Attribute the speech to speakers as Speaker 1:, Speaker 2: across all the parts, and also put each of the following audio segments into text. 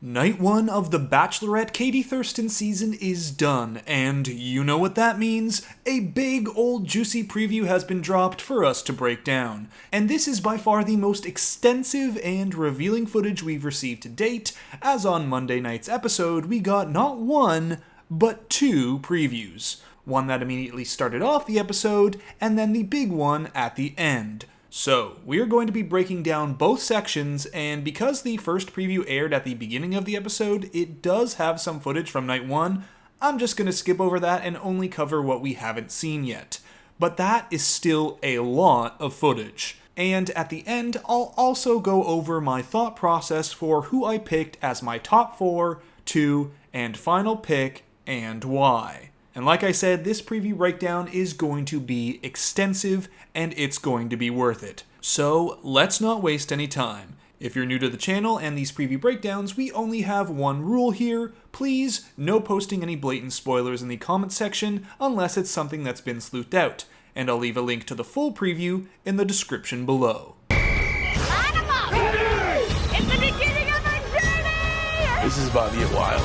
Speaker 1: Night 1 of the Bachelorette Katie Thurston season is done, and you know what that means? A big old juicy preview has been dropped for us to break down. And this is by far the most extensive and revealing footage we've received to date, as on Monday night's episode we got not one, but two previews. One that immediately started off the episode, and then the big one at the end. So, we are going to be breaking down both sections, and because the first preview aired at the beginning of the episode, it does have some footage from night 1, I'm just going to skip over that and only cover what we haven't seen yet. But that is still a lot of footage. And at the end, I'll also go over my thought process for who I picked as my top 4, 2, and final pick, and why. And like I said, this preview breakdown is going to be extensive, and it's going to be worth it. So, let's not waste any time. If you're new to the channel and these preview breakdowns, we only have one rule here. Please, no posting any blatant spoilers in the comments section unless it's something that's been sleuthed out. And I'll leave a link to the full preview in the description below.
Speaker 2: Line 'em up! It's the beginning of our journey!
Speaker 3: This is about to get wild.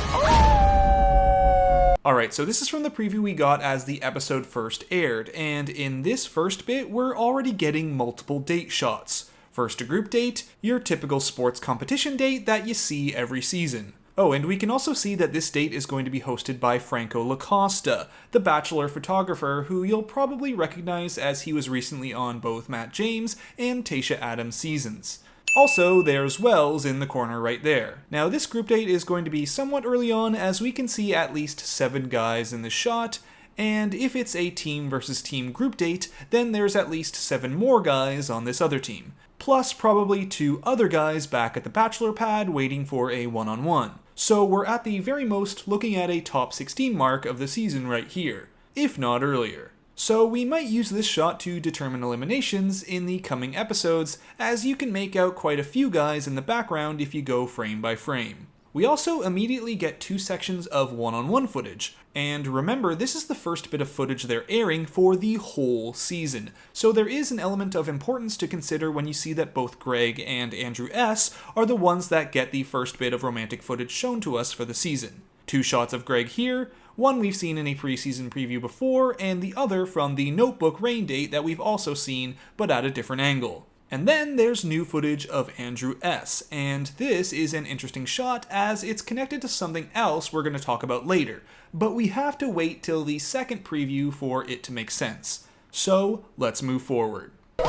Speaker 1: Alright, so this is from the preview we got as the episode first aired, and in this first bit, we're already getting multiple date shots. First a group date, your typical sports competition date that you see every season. Oh, and we can also see that this date is going to be hosted by Franco Lacosta, the Bachelor photographer who you'll probably recognize as he was recently on both Matt James and Tayshia Adams seasons. Also, there's Wells in the corner right there. Now, this group date is going to be somewhat early on, as we can see at least 7 guys in the shot, and if it's a team versus team group date, then there's at least 7 more guys on this other team. Plus probably 2 other guys back at the Bachelor pad waiting for a one-on-one. So we're at the very most looking at a top 16 mark of the season right here, if not earlier. So we might use this shot to determine eliminations in the coming episodes, as you can make out quite a few guys in the background if you go frame by frame. We also immediately get 2 sections of one-on-one footage, and remember, this is the first bit of footage they're airing for the whole season, so there is an element of importance to consider when you see that both Greg and Andrew S. are the ones that get the first bit of romantic footage shown to us for the season. 2 shots of Greg here, one we've seen in a preseason preview before, and the other from the Notebook rain date that we've also seen, but at a different angle. And then there's new footage of Andrew S., and this is an interesting shot as it's connected to something else we're going to talk about later, but we have to wait till the second preview for it to make sense. So, let's move forward.
Speaker 2: Can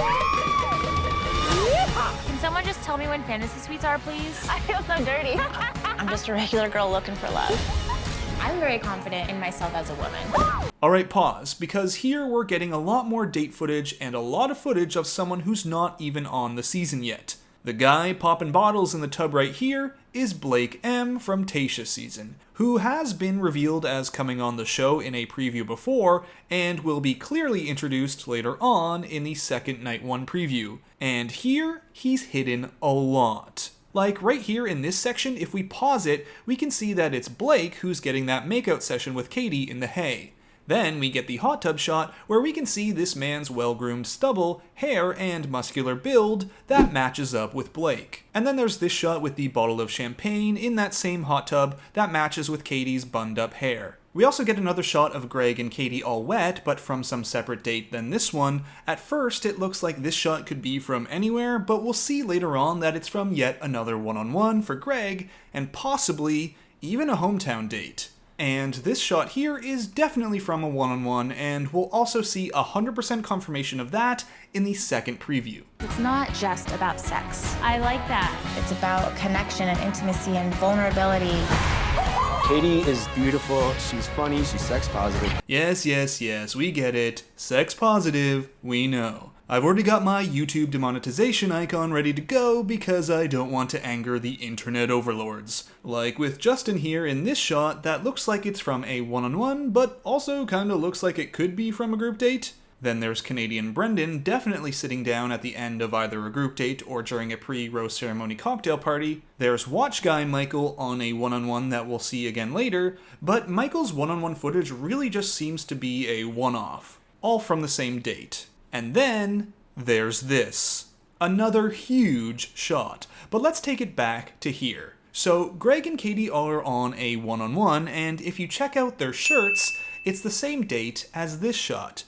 Speaker 2: someone just tell me when fantasy suites are, please? I feel so dirty. I'm just a regular girl looking for love. I'm very confident in myself as a woman.
Speaker 1: Alright, pause, because here we're getting a lot more date footage and a lot of footage of someone who's not even on the season yet. The guy popping bottles in the tub right here is Blake M. from Tayshia's season, who has been revealed as coming on the show in a preview before, and will be clearly introduced later on in the second Night 1 preview. And here, he's hidden a lot. Like right here in this section, if we pause it, we can see that it's Blake who's getting that makeout session with Katie in the hay. Then we get the hot tub shot where we can see this man's well-groomed stubble, hair, and muscular build that matches up with Blake. And then there's this shot with the bottle of champagne in that same hot tub that matches with Katie's bunded-up hair. We also get another shot of Greg and Katie all wet, but from some separate date than this one. At first, it looks like this shot could be from anywhere, but we'll see later on that it's from yet another one-on-one for Greg, and possibly even a hometown date. And this shot here is definitely from a one-on-one, and we'll also see 100% confirmation of that in the second preview.
Speaker 2: It's not just about sex. I like that.
Speaker 4: It's about connection and intimacy and vulnerability.
Speaker 3: Katie is beautiful, she's funny, she's sex positive.
Speaker 1: Yes, we get it. Sex positive, we know. I've already got my YouTube demonetization icon ready to go because I don't want to anger the internet overlords. Like with Justin here in this shot that looks like it's from a one-on-one, but also kinda looks like it could be from a group date. Then there's Canadian Brendan definitely sitting down at the end of either a group date or during a pre-rose ceremony cocktail party. There's Watch Guy Michael on a one-on-one that we'll see again later, but Michael's one-on-one footage really just seems to be a one-off, all from the same date. And then there's this. Another huge shot. But let's take it back to here. So Greg and Katie are on a one-on-one, and if you check out their shirts, it's the same date as this shot.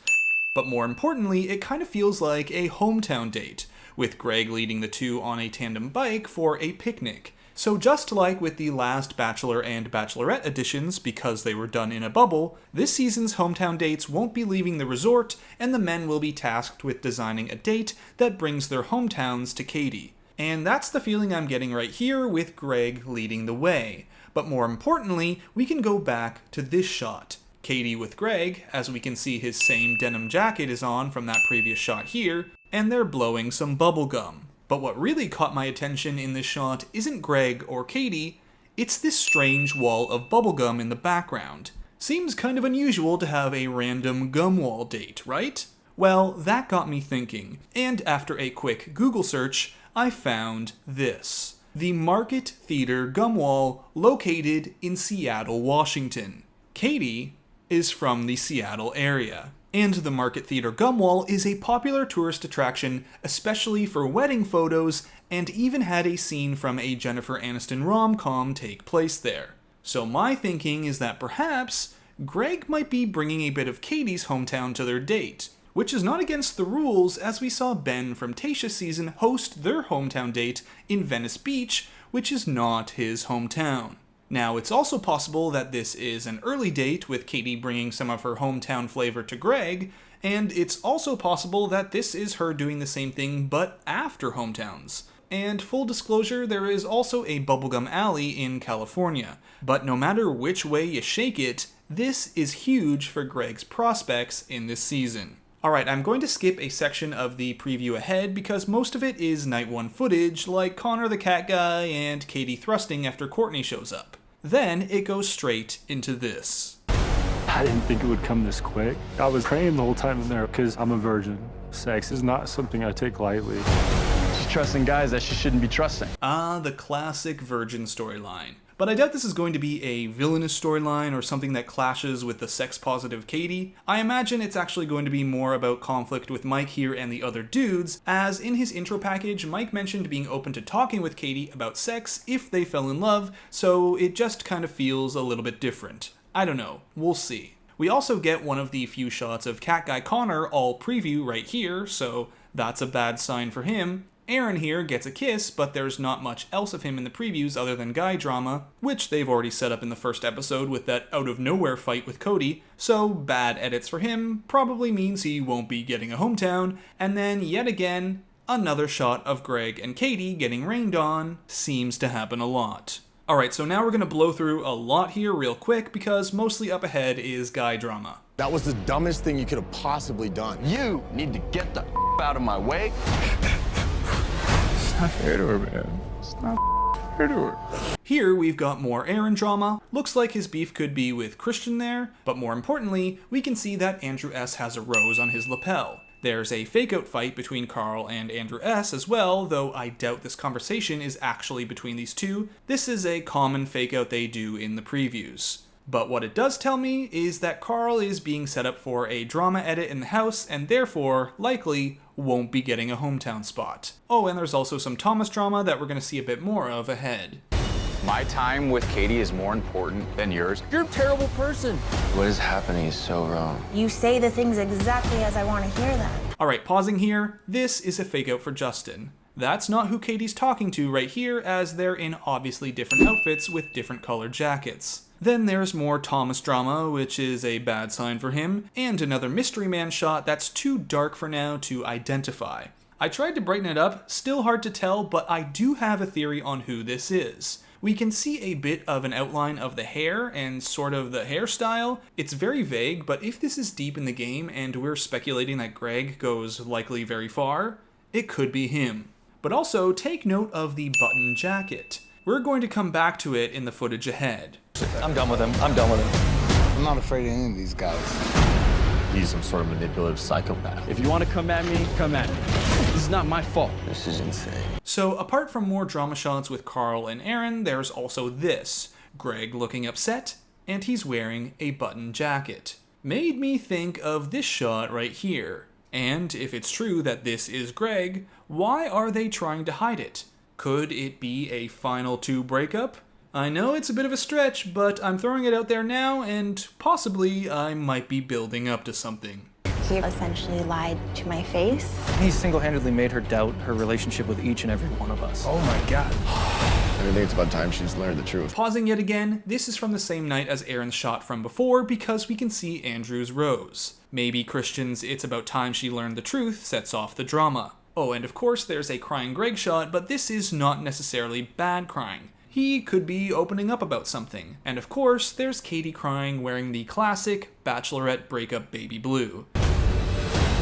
Speaker 1: But more importantly, it kind of feels like a hometown date, with Greg leading the two on a tandem bike for a picnic. So just like with the last Bachelor and Bachelorette editions, because they were done in a bubble, this season's hometown dates won't be leaving the resort, and the men will be tasked with designing a date that brings their hometowns to Katie. And that's the feeling I'm getting right here with Greg leading the way. But more importantly, we can go back to this shot. Katie with Greg, as we can see his same denim jacket is on from that previous shot here, and they're blowing some bubblegum. But what really caught my attention in this shot isn't Greg or Katie, it's this strange wall of bubblegum in the background. Seems kind of unusual to have a random gum wall date, right? Well, that got me thinking, and after a quick Google search, I found this. The Market Theater gum wall located in Seattle, Washington. Katie is from the Seattle area. And the Market Theater gum wall is a popular tourist attraction, especially for wedding photos, and even had a scene from a Jennifer Aniston rom-com take place there. So my thinking is that perhaps Greg might be bringing a bit of Katie's hometown to their date, which is not against the rules, as we saw Ben from Tayshia's season host their hometown date in Venice Beach, which is not his hometown. Now, it's also possible that this is an early date with Katie bringing some of her hometown flavor to Greg, and it's also possible that this is her doing the same thing but after hometowns. And full disclosure, there is also a bubblegum alley in California, but no matter which way you shake it, this is huge for Greg's prospects in this season. Alright, I'm going to skip a section of the preview ahead because most of it is night one footage, like Connor the cat guy and Katie thrusting after Courtney shows up. Then it goes straight into this.
Speaker 5: I didn't think it would come this quick. I was praying the whole time in there because I'm a virgin. Sex is not something I take lightly.
Speaker 3: She's trusting guys that she shouldn't be trusting.
Speaker 1: Ah, the classic virgin storyline. But I doubt this is going to be a villainous storyline or something that clashes with the sex-positive Katie. I imagine it's actually going to be more about conflict with Mike here and the other dudes, as in his intro package, Mike mentioned being open to talking with Katie about sex if they fell in love, so it just kind of feels a little bit different. I don't know, we'll see. We also get one of the few shots of Cat Guy Connor all preview right here, so that's a bad sign for him. Aaron here gets a kiss, but there's not much else of him in the previews other than guy drama, which they've already set up in the first episode with that out-of-nowhere fight with Cody, so bad edits for him probably means he won't be getting a hometown, and then yet again, another shot of Greg and Katie getting rained on seems to happen a lot. Alright, so now we're going to blow through a lot here real quick because mostly up ahead is guy drama.
Speaker 6: That was the dumbest thing you could have possibly done.
Speaker 3: You need to get the out of my way.
Speaker 5: It's not fair to her, man. It's not fair to her.
Speaker 1: Here we've got more Aaron drama. Looks like his beef could be with Christian there, but more importantly, we can see that Andrew S. has a rose on his lapel. There's a fake-out fight between Carl and Andrew S. as well, though I doubt this conversation is actually between these two. This is a common fake-out they do in the previews. But what it does tell me is that Carl is being set up for a drama edit in the house and therefore, likely, won't be getting a hometown spot. Oh, and there's also some Thomas drama that we're going to see a bit more of ahead.
Speaker 7: My time with Katie is more important than yours.
Speaker 3: You're a terrible person.
Speaker 7: What is happening is so wrong.
Speaker 4: You say the things exactly as I want to hear them.
Speaker 1: Alright, pausing here, this is a fake out for Justin. That's not who Katie's talking to right here, as they're in obviously different outfits with different colored jackets. Then there's more Thomas drama, which is a bad sign for him, and another mystery man shot that's too dark for now to identify. I tried to brighten it up, still hard to tell, but I do have a theory on who this is. We can see a bit of an outline of the hair and sort of the hairstyle. It's very vague, but if this is deep in the game and we're speculating that Greg goes likely very far, it could be him. But also, take note of the button jacket. We're going to come back to it in the footage ahead.
Speaker 3: I'm done with him. I'm done with him.
Speaker 6: I'm not afraid of any of these guys.
Speaker 8: He's some sort of manipulative psychopath.
Speaker 3: If you want to come at me, come at me. This is not my fault.
Speaker 8: This is insane.
Speaker 1: So apart from more drama shots with Carl and Aaron, there's also this. Greg looking upset, and he's wearing a button jacket. Made me think of this shot right here. And if it's true that this is Greg, why are they trying to hide it? Could it be a final two breakup? I know it's a bit of a stretch, but I'm throwing it out there now, and possibly I might be building up to something.
Speaker 4: He essentially lied to my face.
Speaker 3: He single-handedly made her doubt her relationship with each and every one of us.
Speaker 6: Oh my God. I think it's about time she's learned the truth.
Speaker 1: Pausing yet again, this is from the same night as Aaron's shot from before because we can see Andrew's rose. Maybe Christian's "it's about time she learned the truth" sets off the drama. Oh, and of course there's a crying Greg shot, but this is not necessarily bad crying. He could be opening up about something. And of course, there's Katie crying wearing the classic Bachelorette breakup baby blue.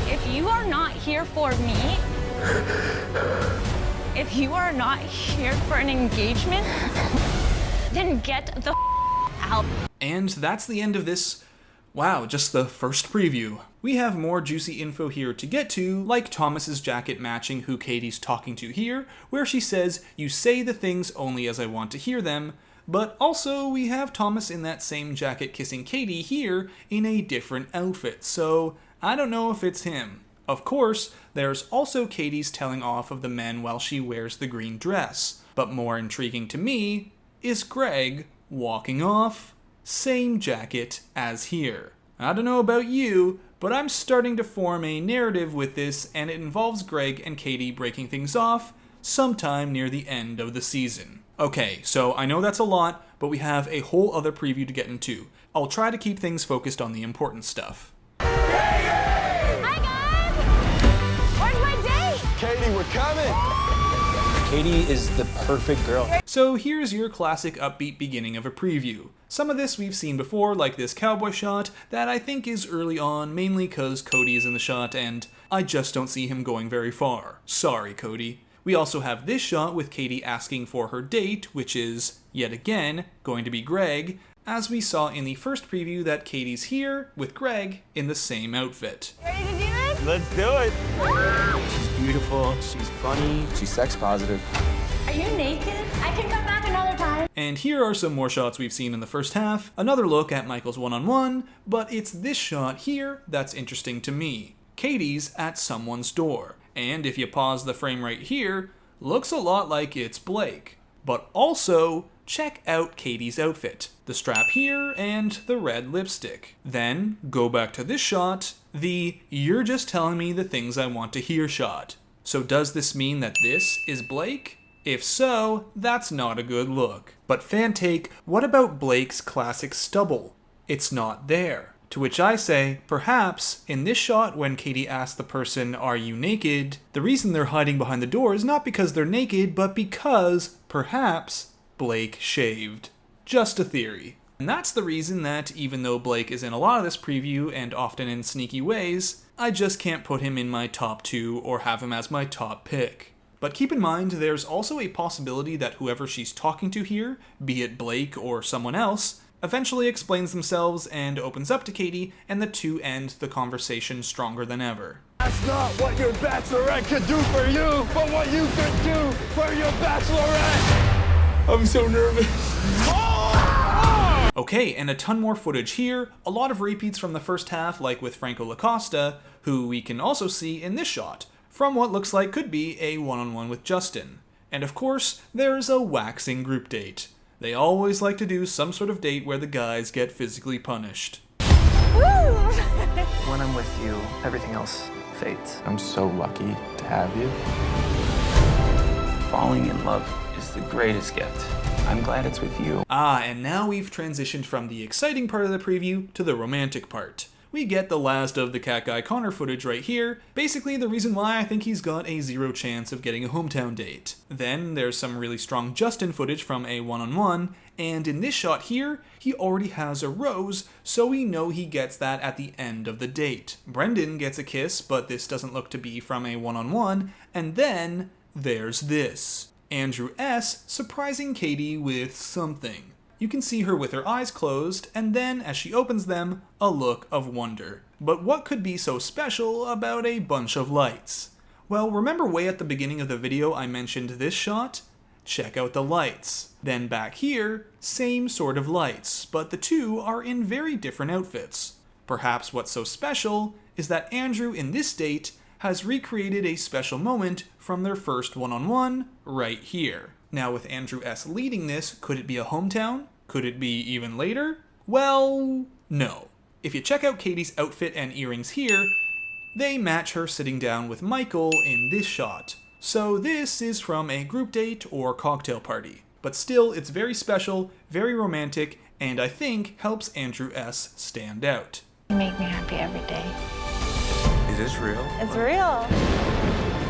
Speaker 2: If you are not here for me, if you are not here for an engagement, then get the out.
Speaker 1: And that's the end of this. Wow, just the first preview. We have more juicy info here to get to, like Thomas's jacket matching who Katie's talking to here, where she says, "You say the things only as I want to hear them," but also we have Thomas in that same jacket kissing Katie here in a different outfit, so I don't know if it's him. Of course, there's also Katie's telling off of the men while she wears the green dress, but more intriguing to me is Greg walking off, same jacket as here. I don't know about you, but I'm starting to form a narrative with this, and it involves Greg and Katie breaking things off sometime near the end of the season. Okay, so I know that's a lot, but we have a whole other preview to get into. I'll try to keep things focused on the important stuff.
Speaker 2: Hi guys! Where's my date?
Speaker 6: Katie, we're coming!
Speaker 3: Katie is the perfect girl.
Speaker 1: So here's your classic upbeat beginning of a preview. Some of this we've seen before, like this cowboy shot, that I think is early on, mainly cause Cody is in the shot and I just don't see him going very far. Sorry, Cody. We also have this shot with Katie asking for her date, which is, yet again, going to be Greg, as we saw in the first preview that Katie's here with Greg in the same outfit.
Speaker 2: Ready to do this?
Speaker 3: Let's do it. She's beautiful, she's funny, she's sex positive.
Speaker 2: Are you naked? I can come back another time.
Speaker 1: And here are some more shots we've seen in the first half, another look at Michael's one-on-one, but it's this shot here that's interesting to me. Katie's at someone's door, and if you pause the frame right here, looks a lot like it's Blake. But also, check out Katie's outfit, the strap here and the red lipstick. Then, go back to this shot, the "you're just telling me the things I want to hear" shot. So does this mean that this is Blake? If so, that's not a good look. But Fantake, what about Blake's classic stubble? It's not there. To which I say, perhaps, in this shot when Katie asks the person, "Are you naked?" the reason they're hiding behind the door is not because they're naked, but because, perhaps, Blake shaved. Just a theory. And that's the reason that, even though Blake is in a lot of this preview and often in sneaky ways, I just can't put him in my top 2 or have him as my top pick. But keep in mind, there's also a possibility that whoever she's talking to here, be it Blake or someone else, eventually explains themselves and opens up to Katie, and the two end the conversation stronger than ever.
Speaker 6: That's not what your Bachelorette could do for you, but what you could do for your Bachelorette! I'm so nervous.
Speaker 1: Okay, and a ton more footage here, a lot of repeats from the first half, like with Franco Lacosta, who we can also see in this shot, from what looks like could be a one-on-one with Justin. And of course, there's a waxing group date. They always like to do some sort of date where the guys get physically punished.
Speaker 3: When I'm with you, everything else fades.
Speaker 7: I'm so lucky to have you.
Speaker 9: Falling in love is the greatest gift. I'm glad it's with you.
Speaker 1: And now we've transitioned from the exciting part of the preview to the romantic part. We get the last of the cat guy Connor footage right here, basically the reason why I think he's got a 0 chance of getting a hometown date. Then there's some really strong Justin footage from a one-on-one, and in this shot here, he already has a rose, so we know he gets that at the end of the date. Brendan gets a kiss, but this doesn't look to be from a one-on-one, and then there's this. Andrew S. surprising Katie with something. You can see her with her eyes closed, and then, as she opens them, a look of wonder. But what could be so special about a bunch of lights? Well, remember way at the beginning of the video I mentioned this shot? Check out the lights. Then back here, same sort of lights, but the two are in very different outfits. Perhaps what's so special is that Andrew in this date has recreated a special moment from their first one-on-one right here. Now with Andrew S. leading this, could it be a hometown? Could it be even later? Well, no. If you check out Katie's outfit and earrings here, they match her sitting down with Michael in this shot. So this is from a group date or cocktail party. But still, it's very special, very romantic, and I think helps Andrew S. stand out.
Speaker 4: You make me happy every day.
Speaker 6: Is this real?
Speaker 4: It's real.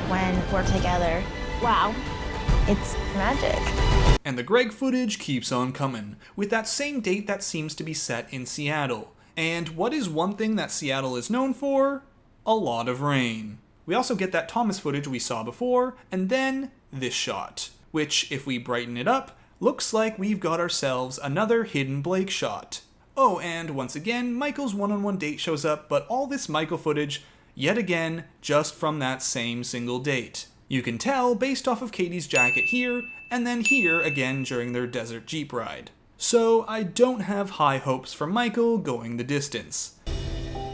Speaker 4: When we're together, wow, it's magic.
Speaker 1: And the Greg footage keeps on coming, with that same date that seems to be set in Seattle. And what is one thing that Seattle is known for? A lot of rain. We also get that Thomas footage we saw before, and then this shot, which, if we brighten it up, looks like we've got ourselves another hidden Blake shot. Oh, and once again, Michael's one-on-one date shows up, but all this Michael footage, yet again, just from that same single date. You can tell based off of Katie's jacket here, and then here again during their desert Jeep ride. So I don't have high hopes for Michael going the distance.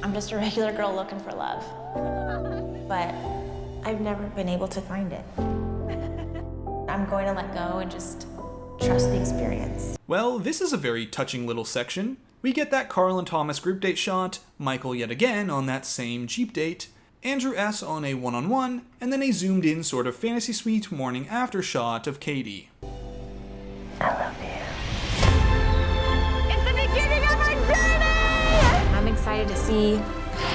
Speaker 2: I'm just a regular girl looking for love.
Speaker 4: But I've never been able to find it. I'm going to let go and just trust the experience.
Speaker 1: Well, this is a very touching little section. We get that Carl and Thomas group date shot, Michael yet again on that same Jeep date, Andrew S. on a one-on-one, and then a zoomed in sort of fantasy suite morning after shot of Katie.
Speaker 4: I love you.
Speaker 2: It's the beginning of our journey!
Speaker 4: I'm excited to see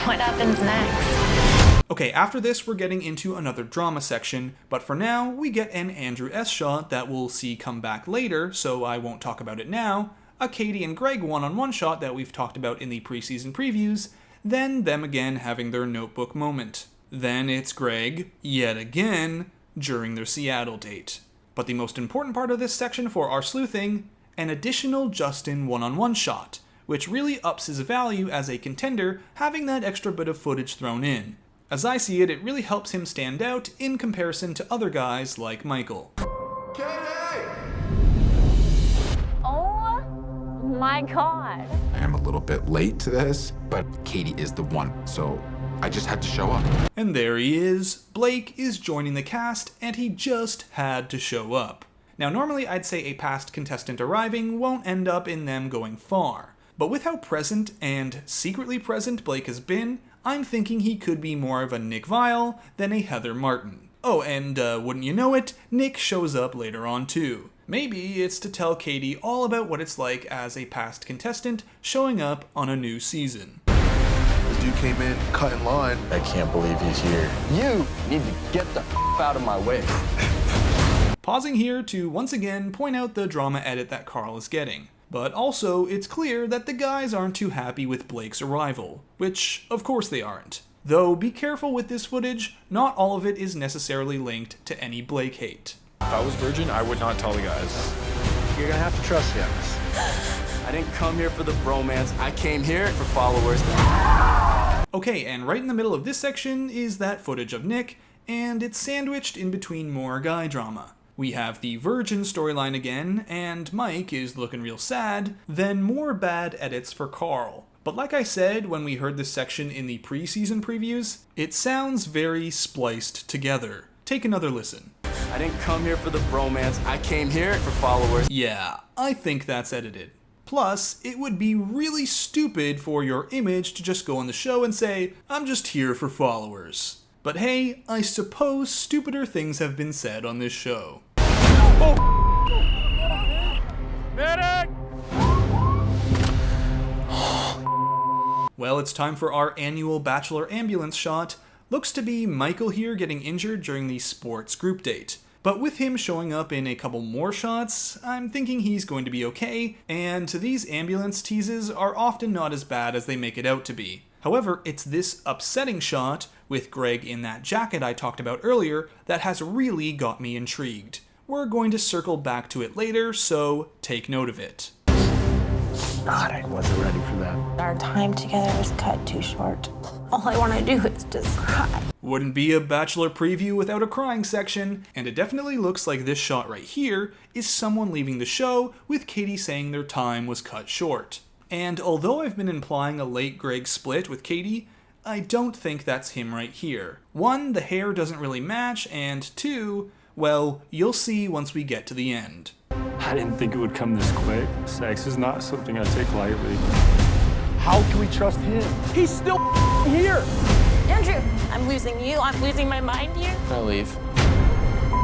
Speaker 4: what happens next.
Speaker 1: Okay, after this we're getting into another drama section, but for now we get an Andrew S. shot that we'll see come back later, so I won't talk about it now, a Katie and Greg one-on-one shot that we've talked about in the preseason previews, then them again having their notebook moment. Then it's Greg, yet again, during their Seattle date. But the most important part of this section for our sleuthing, an additional Justin one-on-one shot, which really ups his value as a contender having that extra bit of footage thrown in. As I see it, it really helps him stand out in comparison to other guys like Michael.
Speaker 6: Katie!
Speaker 2: Oh my God.
Speaker 10: I am a little bit late to this, but Katie is the one, so I just had to show up.
Speaker 1: And there he is. Blake is joining the cast, and he just had to show up. Now normally I'd say a past contestant arriving won't end up in them going far, but with how present and secretly present Blake has been, I'm thinking he could be more of a Nick Viall than a Heather Martin. Oh, and wouldn't you know it, Nick shows up later on too. Maybe it's to tell Katie all about what it's like as a past contestant showing up on a new season.
Speaker 6: This dude came in, cut in line.
Speaker 8: I can't believe he's here.
Speaker 3: You need to get the out of my way.
Speaker 1: Pausing here to once again point out the drama edit that Carl is getting. But also, it's clear that the guys aren't too happy with Blake's arrival, which, of course they aren't. Though, be careful with this footage, not all of it is necessarily linked to any Blake hate.
Speaker 5: If I was virgin, I would not tell the guys.
Speaker 3: You're gonna have to trust me on this. I didn't come here for the bromance. I came here for followers.
Speaker 1: Okay, and right in the middle of this section is that footage of Nick, and it's sandwiched in between more guy drama. We have the virgin storyline again, and Mike is looking real sad, then more bad edits for Carl. But like I said when we heard this section in the preseason previews, it sounds very spliced together. Take another listen.
Speaker 3: I didn't come here for the bromance. I came here for followers.
Speaker 1: Yeah, I think that's edited. Plus, it would be really stupid for your image to just go on the show and say, I'm just here for followers. But hey, I suppose stupider things have been said on this show.
Speaker 5: Medic!
Speaker 1: Well, it's time for our annual Bachelor ambulance shot. Looks to be Michael here getting injured during the sports group date. But with him showing up in a couple more shots, I'm thinking he's going to be okay, and these ambulance teases are often not as bad as they make it out to be. However, it's this upsetting shot, with Greg in that jacket I talked about earlier, that has really got me intrigued. We're going to circle back to it later, so take note of it.
Speaker 3: God, I wasn't ready for that.
Speaker 4: Our time together was cut too short. All I want to do is just cry.
Speaker 1: Wouldn't be a Bachelor preview without a crying section, and it definitely looks like this shot right here is someone leaving the show with Katie saying their time was cut short. And although I've been implying a late Greg split with Katie, I don't think that's him right here. 1, the hair doesn't really match, and 2, well, you'll see once we get to the end.
Speaker 5: I didn't think it would come this quick. Sex is not something I take lightly.
Speaker 3: How can we trust him? He's still here.
Speaker 2: Andrew, I'm losing you. I'm losing my mind here.
Speaker 9: I leave.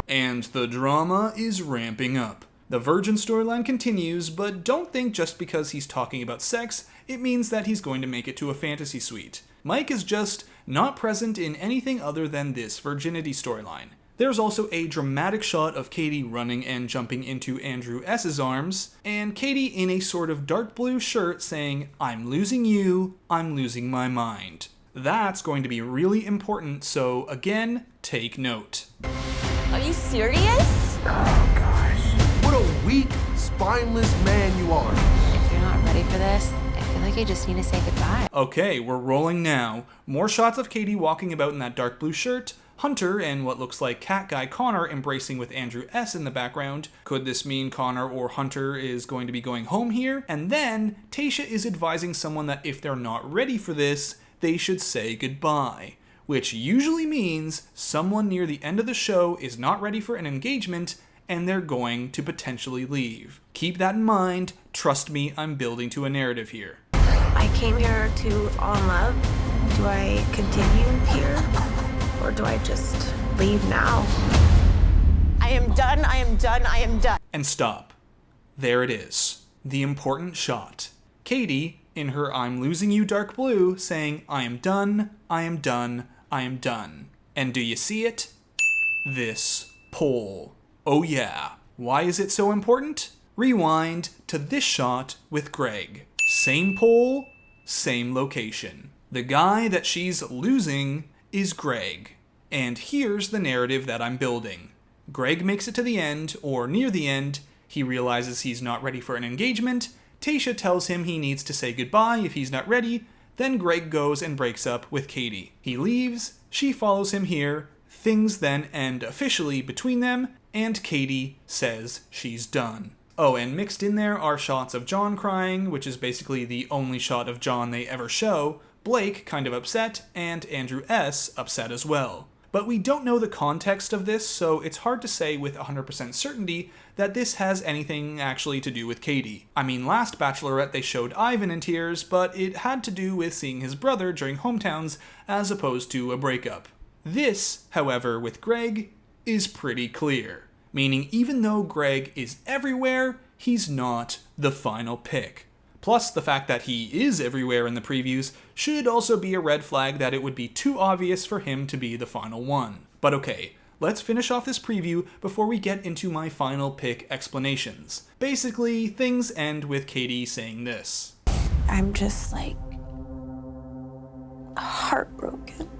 Speaker 1: And the drama is ramping up. The virgin storyline continues, but don't think just because he's talking about sex, it means that he's going to make it to a fantasy suite. Mike is just not present in anything other than this virginity storyline. There's also a dramatic shot of Katie running and jumping into Andrew S.'s arms, and Katie in a sort of dark blue shirt saying, "I'm losing you, I'm losing my mind." That's going to be really important, so again, take note.
Speaker 2: Are you serious?
Speaker 3: Oh, gosh. What a weak, spineless man you are.
Speaker 4: If you're not ready for this, I feel like you just need to say goodbye.
Speaker 1: Okay, we're rolling now. More shots of Katie walking about in that dark blue shirt, Hunter and what looks like cat guy Connor embracing with Andrew S. in the background. Could this mean Connor or Hunter is going to be going home here? And then Tayshia is advising someone that if they're not ready for this, they should say goodbye, which usually means someone near the end of the show is not ready for an engagement and they're going to potentially leave. Keep that in mind. Trust me, I'm building to a narrative here.
Speaker 4: I came here to fall in love. Do I continue here? Or do I just leave now?
Speaker 2: I am done. I am done. I am done.
Speaker 1: And stop. There it is. The important shot. Katie, in her "I'm losing you" dark blue, saying, "I am done, I am done, I am done." And do you see it? This pole. Oh yeah. Why is it so important? Rewind to this shot with Greg. Same pole, same location. The guy that she's losing is Greg. And here's the narrative that I'm building. Greg makes it to the end, or near the end. He realizes he's not ready for an engagement. Tayshia tells him he needs to say goodbye if he's not ready. Then Greg goes and breaks up with Katie. He leaves, she follows him here. Things then end officially between them, and Katie says she's done. Oh, and mixed in there are shots of John crying, which is basically the only shot of John they ever show, Blake kind of upset, and Andrew S. upset as well. But we don't know the context of this, so it's hard to say with 100% certainty that this has anything actually to do with Katie. I mean, last Bachelorette they showed Ivan in tears, but it had to do with seeing his brother during hometowns as opposed to a breakup. This, however, with Greg, is pretty clear. Meaning even though Greg is everywhere, he's not the final pick. Plus, the fact that he is everywhere in the previews should also be a red flag that it would be too obvious for him to be the final one. But okay, let's finish off this preview before we get into my final pick explanations. Basically, things end with Katie saying this.
Speaker 4: I'm just like heartbroken.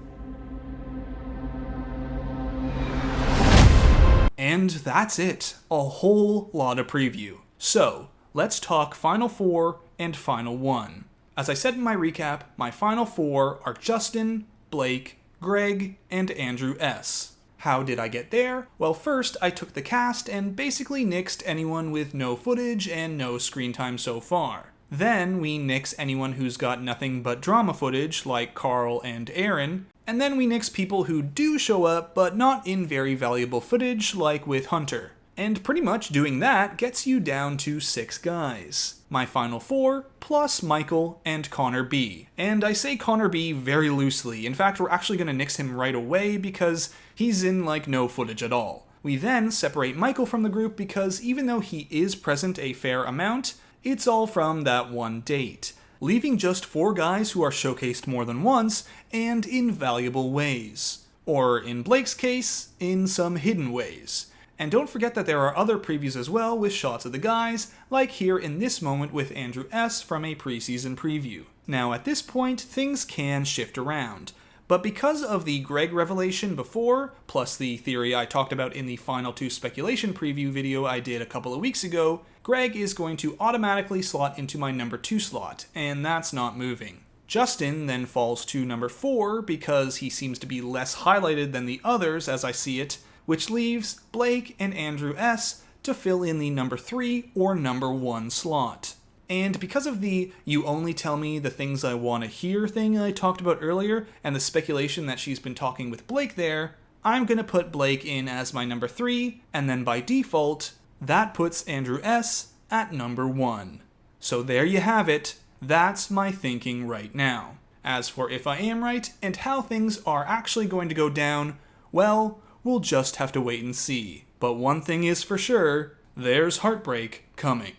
Speaker 1: And that's it. A whole lot of preview. So, let's talk Final Four and Final One. As I said in my recap, my Final Four are Justin, Blake, Greg, and Andrew S. How did I get there? Well, first I took the cast and basically nixed anyone with no footage and no screen time so far. Then we nix anyone who's got nothing but drama footage, like Carl and Aaron. And then we nix people who do show up, but not in very valuable footage, like with Hunter. And pretty much doing that gets you down to 6 guys. My Final Four, plus Michael and Connor B. And I say Connor B very loosely. In fact, we're actually going to nix him right away because he's in like no footage at all. We then separate Michael from the group because even though he is present a fair amount, it's all from that one date, leaving just 4 guys who are showcased more than once and in valuable ways. Or in Blake's case, in some hidden ways. And don't forget that there are other previews as well with shots of the guys, like here in this moment with Andrew S. from a preseason preview. Now at this point, things can shift around. But because of the Greg revelation before, plus the theory I talked about in the Final 2 speculation preview video I did a couple of weeks ago, Greg is going to automatically slot into my number 2 slot, and that's not moving. Justin then falls to number 4 because he seems to be less highlighted than the others as I see it, which leaves Blake and Andrew S. to fill in the number 3 or number 1 slot. And because of the "you only tell me the things I want to hear" thing I talked about earlier, and the speculation that she's been talking with Blake there, I'm gonna put Blake in as my number 3, and then by default, that puts Andrew S. at number 1. So there you have it, that's my thinking right now. As for if I am right, and how things are actually going to go down, well, we'll just have to wait and see. But one thing is for sure, there's heartbreak coming.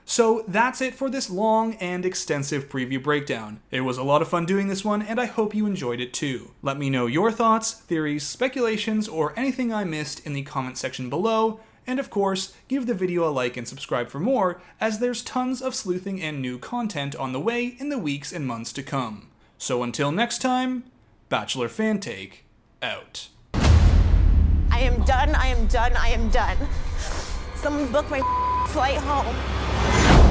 Speaker 1: So that's it for this long and extensive preview breakdown. It was a lot of fun doing this one, and I hope you enjoyed it too. Let me know your thoughts, theories, speculations, or anything I missed in the comment section below, and of course, give the video a like and subscribe for more, as there's tons of sleuthing and new content on the way in the weeks and months to come. So until next time, Bachelor Fantake, out.
Speaker 4: I am done, I am done, I am done. Someone book my flight home.